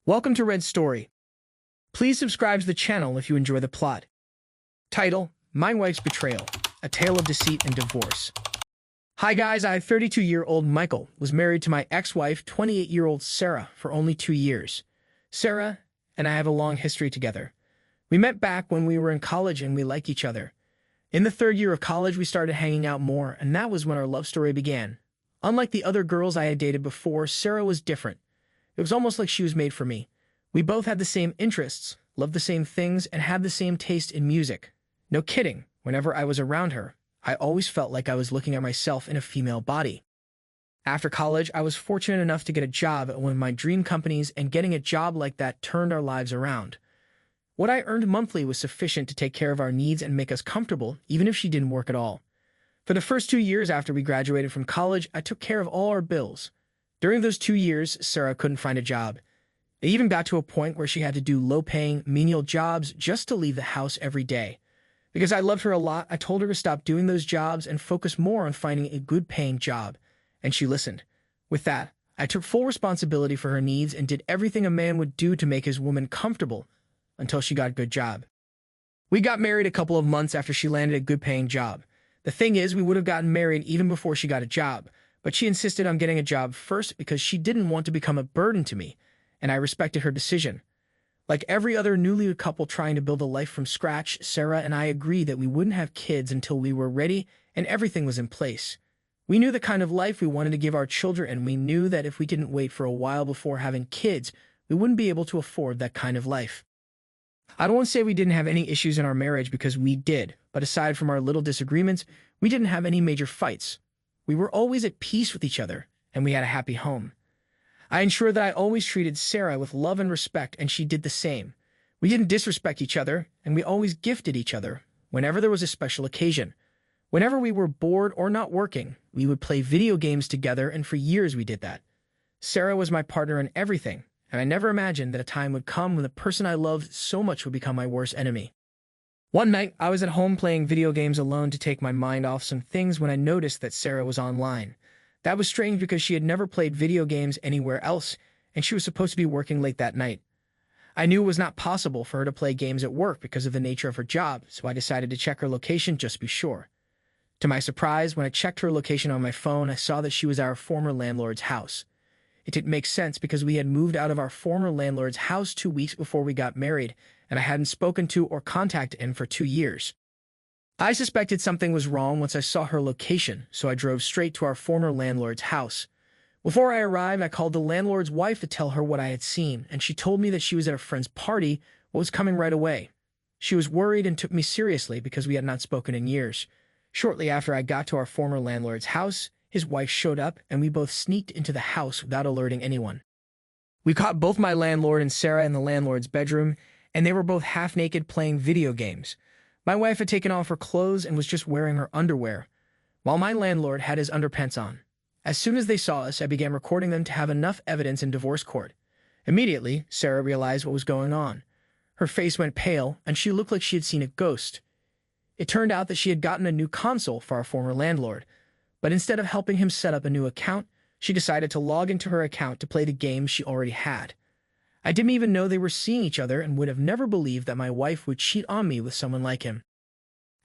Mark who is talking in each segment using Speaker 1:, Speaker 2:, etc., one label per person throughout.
Speaker 1: Welcome to Red's Story. Please subscribe to the channel if you enjoy the plot. Title: My Wife's Betrayal, A Tale of Deceit and Divorce. Hi guys, 32-year-old Michael was married to my ex-wife, 28-year-old Sarah, for only 2 years. Sarah and I have a long history together. We met back when we were in college and we like each other. In the third year of college, we started hanging out more, and that was when our love story began. Unlike the other girls I had dated before, Sarah was different. It was almost like she was made for me. We both had the same interests, loved the same things, and had the same taste in music. No kidding, whenever I was around her, I always felt like I was looking at myself in a female body. After college, I was fortunate enough to get a job at one of my dream companies, and getting a job like that turned our lives around. What I earned monthly was sufficient to take care of our needs and make us comfortable, even if she didn't work at all. For the first 2 years after we graduated from college, I took care of all our bills. During those 2 years, Sarah couldn't find a job. It even got to a point where she had to do low-paying, menial jobs just to leave the house every day. Because I loved her a lot, I told her to stop doing those jobs and focus more on finding a good-paying job. And she listened. With that, I took full responsibility for her needs and did everything a man would do to make his woman comfortable until she got a good job. We got married a couple of months after she landed a good-paying job. The thing is, we would have gotten married even before she got a job, but she insisted on getting a job first because she didn't want to become a burden to me, and I respected her decision. Like every other newlywed couple trying to build a life from scratch, Sarah and I agreed that we wouldn't have kids until we were ready and everything was in place. We knew the kind of life we wanted to give our children, and we knew that if we didn't wait for a while before having kids, we wouldn't be able to afford that kind of life. I don't want to say we didn't have any issues in our marriage, because we did, but aside from our little disagreements, we didn't have any major fights. We were always at peace with each other, and we had a happy home. I ensured that I always treated Sarah with love and respect, and she did the same. We didn't disrespect each other, and we always gifted each other whenever there was a special occasion. Whenever we were bored or not working, we would play video games together, and for years we did that. Sarah was my partner in everything, and I never imagined that a time would come when the person I loved so much would become my worst enemy. One night, I was at home playing video games alone to take my mind off some things when I noticed that Sarah was online. That was strange because she had never played video games anywhere else, and she was supposed to be working late that night. I knew it was not possible for her to play games at work because of the nature of her job, so I decided to check her location just to be sure. To my surprise, when I checked her location on my phone, I saw that she was at our former landlord's house. It didn't make sense because we had moved out of our former landlord's house 2 weeks before we got married, and I hadn't spoken to or contacted him for 2 years. I suspected something was wrong once I saw her location, so I drove straight to our former landlord's house. Before I arrived, I called the landlord's wife to tell her what I had seen, and she told me that she was at a friend's party but was coming right away. She was worried and took me seriously because we had not spoken in years. Shortly after I got to our former landlord's house, his wife showed up, and we both sneaked into the house without alerting anyone. We caught both my landlord and Sarah in the landlord's bedroom, and they were both half-naked playing video games. My wife had taken off her clothes and was just wearing her underwear, while my landlord had his underpants on. As soon as they saw us, I began recording them to have enough evidence in divorce court. Immediately, Sarah realized what was going on. Her face went pale, and she looked like she had seen a ghost. It turned out that she had gotten a new console for our former landlord, but instead of helping him set up a new account, she decided to log into her account to play the games she already had. I didn't even know they were seeing each other and would have never believed that my wife would cheat on me with someone like him.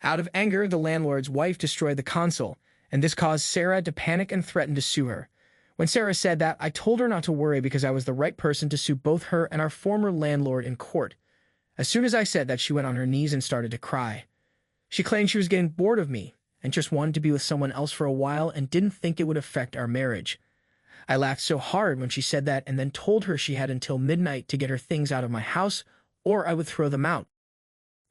Speaker 1: Out of anger, the landlord's wife destroyed the console, and this caused Sarah to panic and threaten to sue her. When Sarah said that, I told her not to worry because I was the right person to sue both her and our former landlord in court. As soon as I said that, she went on her knees and started to cry. She claimed she was getting bored of me and just wanted to be with someone else for a while and didn't think it would affect our marriage. I laughed so hard when she said that, and then told her she had until midnight to get her things out of my house or I would throw them out.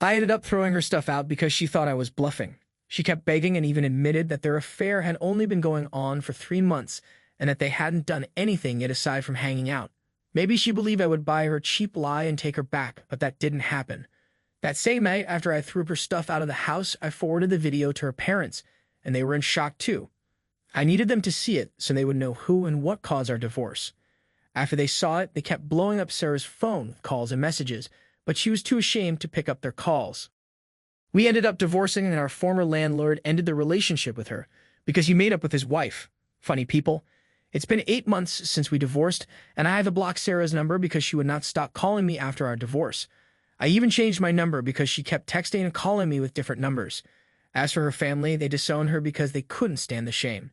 Speaker 1: I ended up throwing her stuff out because she thought I was bluffing. She kept begging and even admitted that their affair had only been going on for 3 months and that they hadn't done anything yet aside from hanging out. Maybe she believed I would buy her a cheap lie and take her back, but that didn't happen. That same night, after I threw her stuff out of the house, I forwarded the video to her parents, and they were in shock too. I needed them to see it so they would know who and what caused our divorce. After they saw it, they kept blowing up Sarah's phone with calls and messages, but she was too ashamed to pick up their calls. We ended up divorcing, and our former landlord ended the relationship with her because he made up with his wife. Funny people. It's been 8 months since we divorced, and I had to block Sarah's number because she would not stop calling me after our divorce. I even changed my number because she kept texting and calling me with different numbers. As for her family, they disowned her because they couldn't stand the shame.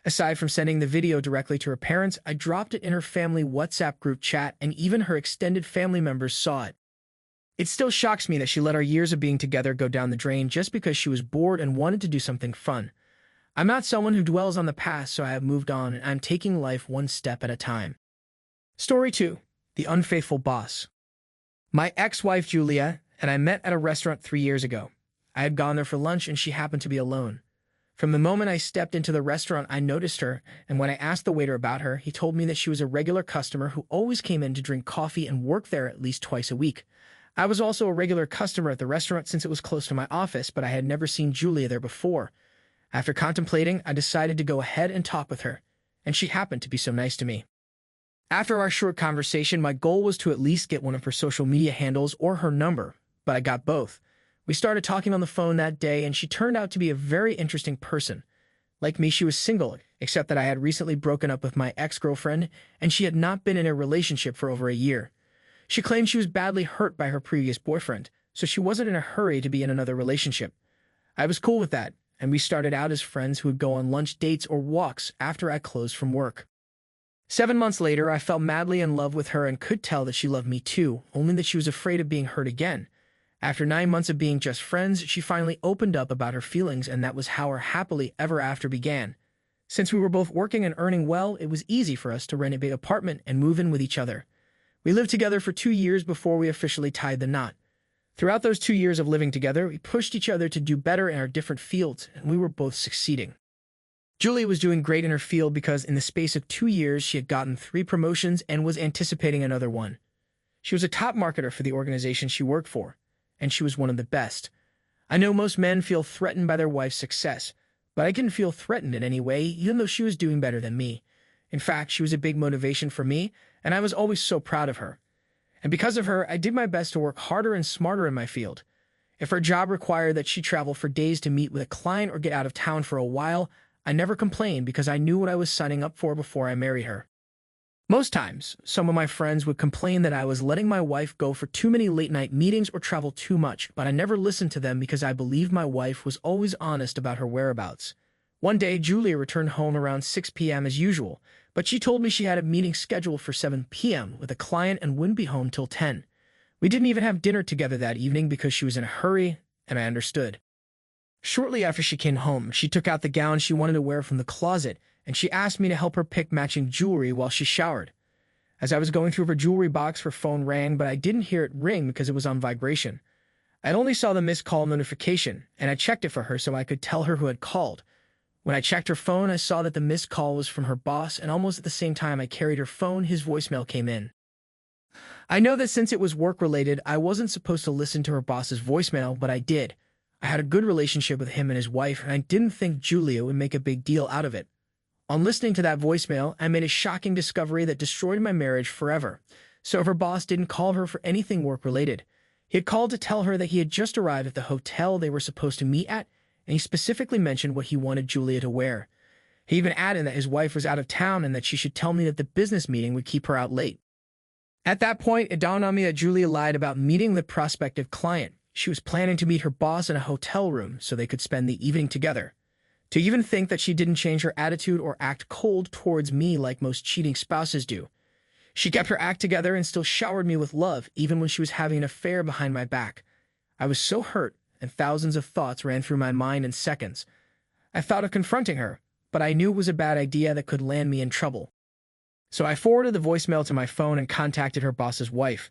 Speaker 1: Aside from sending the video directly to her parents, I dropped it in her family WhatsApp group chat, and even her extended family members saw it. It still shocks me that she let our years of being together go down the drain just because she was bored and wanted to do something fun. I'm not someone who dwells on the past, so I have moved on, and I'm taking life one step at a time. Story 2. The Unfaithful Boss. My ex-wife Julia and I met at a restaurant 3 years ago. I had gone there for lunch and she happened to be alone. From the moment I stepped into the restaurant, I noticed her, and when I asked the waiter about her, he told me that she was a regular customer who always came in to drink coffee and worked there at least twice a week. I was also a regular customer at the restaurant since it was close to my office, but I had never seen Julia there before. After contemplating, I decided to go ahead and talk with her, and she happened to be so nice to me. After our short conversation, my goal was to at least get one of her social media handles or her number, but I got both. We started talking on the phone that day, and she turned out to be a very interesting person. Like me, she was single, except that I had recently broken up with my ex-girlfriend, and she had not been in a relationship for over a year. She claimed she was badly hurt by her previous boyfriend, so she wasn't in a hurry to be in another relationship. I was cool with that, and we started out as friends who would go on lunch dates or walks after I closed from work. 7 months later, I fell madly in love with her and could tell that she loved me too, only that she was afraid of being hurt again. After 9 months of being just friends, she finally opened up about her feelings, and that was how our happily ever after began. Since we were both working and earning well, it was easy for us to rent a big apartment and move in with each other. We lived together for 2 years before we officially tied the knot. Throughout those 2 years of living together, we pushed each other to do better in our different fields, and we were both succeeding. Julia was doing great in her field because in the space of 2 years, she had gotten 3 promotions and was anticipating another one. She was a top marketer for the organization she worked for, and she was one of the best. I know most men feel threatened by their wife's success, but I didn't feel threatened in any way, even though she was doing better than me. In fact, she was a big motivation for me, and I was always so proud of her. And because of her, I did my best to work harder and smarter in my field. If her job required that she travel for days to meet with a client or get out of town for a while, I never complained because I knew what I was signing up for before I married her. Most times, some of my friends would complain that I was letting my wife go for too many late-night meetings or travel too much, but I never listened to them because I believed my wife was always honest about her whereabouts. One day, Julia returned home around 6 p.m. as usual, but she told me she had a meeting scheduled for 7 p.m. with a client and wouldn't be home till 10. We didn't even have dinner together that evening because she was in a hurry, and I understood. Shortly after she came home, she took out the gown she wanted to wear from the closet, and she asked me to help her pick matching jewelry while she showered. As I was going through her jewelry box, her phone rang, but I didn't hear it ring because it was on vibration. I only saw the missed call notification, and I checked it for her so I could tell her who had called. When I checked her phone, I saw that the missed call was from her boss, and almost at the same time I carried her phone, his voicemail came in. I know that since it was work-related, I wasn't supposed to listen to her boss's voicemail, but I did. I had a good relationship with him and his wife, and I didn't think Julia would make a big deal out of it. On listening to that voicemail, I made a shocking discovery that destroyed my marriage forever. So if her boss didn't call her for anything work-related, he had called to tell her that he had just arrived at the hotel they were supposed to meet at, and he specifically mentioned what he wanted Julia to wear. He even added that his wife was out of town and that she should tell me that the business meeting would keep her out late. At that point, it dawned on me that Julia lied about meeting the prospective client. She was planning to meet her boss in a hotel room so they could spend the evening together. To even think that she didn't change her attitude or act cold towards me like most cheating spouses do. She kept her act together and still showered me with love, even when she was having an affair behind my back. I was so hurt, and thousands of thoughts ran through my mind in seconds. I thought of confronting her, but I knew it was a bad idea that could land me in trouble. So I forwarded the voicemail to my phone and contacted her boss's wife.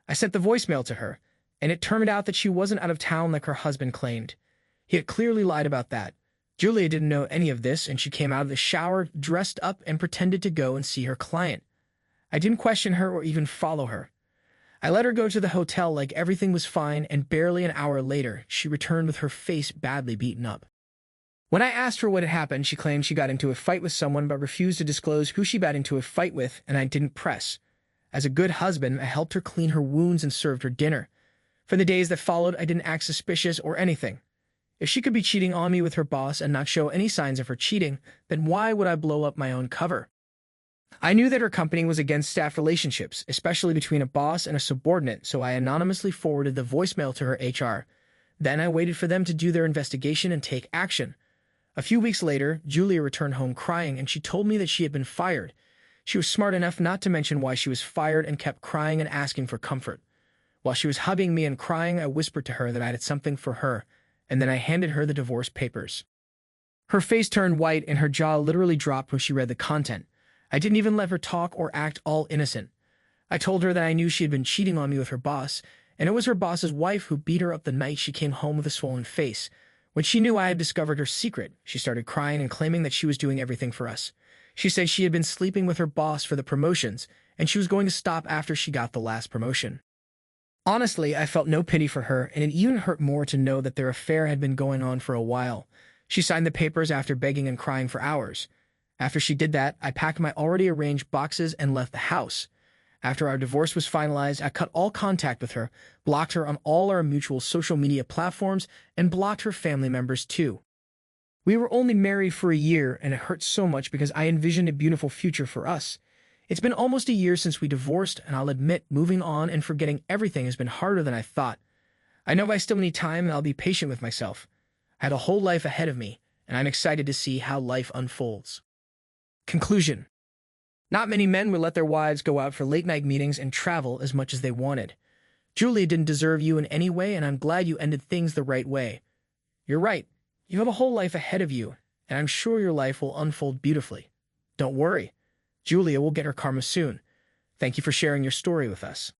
Speaker 1: I sent the voicemail to her, and it turned out that she wasn't out of town like her husband claimed. He had clearly lied about that. Julia didn't know any of this, and she came out of the shower, dressed up, and pretended to go and see her client. I didn't question her or even follow her. I let her go to the hotel like everything was fine, and barely an hour later, she returned with her face badly beaten up. When I asked her what had happened, she claimed she got into a fight with someone but refused to disclose who she got into a fight with, and I didn't press. As a good husband, I helped her clean her wounds and served her dinner. For the days that followed, I didn't act suspicious or anything. If she could be cheating on me with her boss and not show any signs of her cheating, then why would I blow up my own cover? I knew that her company was against staff relationships, especially between a boss and a subordinate, so I anonymously forwarded the voicemail to her HR. Then I waited for them to do their investigation and take action. A few weeks later, Julia returned home crying, and she told me that she had been fired. She was smart enough not to mention why she was fired and kept crying and asking for comfort. While she was hugging me and crying, I whispered to her that I had something for her, and then I handed her the divorce papers. Her face turned white and her jaw literally dropped when she read the content. I didn't even let her talk or act all innocent. I told her that I knew she had been cheating on me with her boss, and it was her boss's wife who beat her up the night she came home with a swollen face. When she knew I had discovered her secret, she started crying and claiming that she was doing everything for us. She said she had been sleeping with her boss for the promotions, and she was going to stop after she got the last promotion. Honestly, I felt no pity for her, and it even hurt more to know that their affair had been going on for a while. She signed the papers after begging and crying for hours. After she did that, I packed my already arranged boxes and left the house. After our divorce was finalized, I cut all contact with her, blocked her on all our mutual social media platforms, and blocked her family members too. We were only married for a year, and it hurt so much because I envisioned a beautiful future for us. It's been almost a year since we divorced, and I'll admit moving on and forgetting everything has been harder than I thought. I know I still need time, and I'll be patient with myself. I had a whole life ahead of me, and I'm excited to see how life unfolds. Conclusion. Not many men would let their wives go out for late-night meetings and travel as much as they wanted. Julia didn't deserve you in any way, and I'm glad you ended things the right way. You're right. You have a whole life ahead of you, and I'm sure your life will unfold beautifully. Don't worry. Julia will get her karma soon. Thank you for sharing your story with us.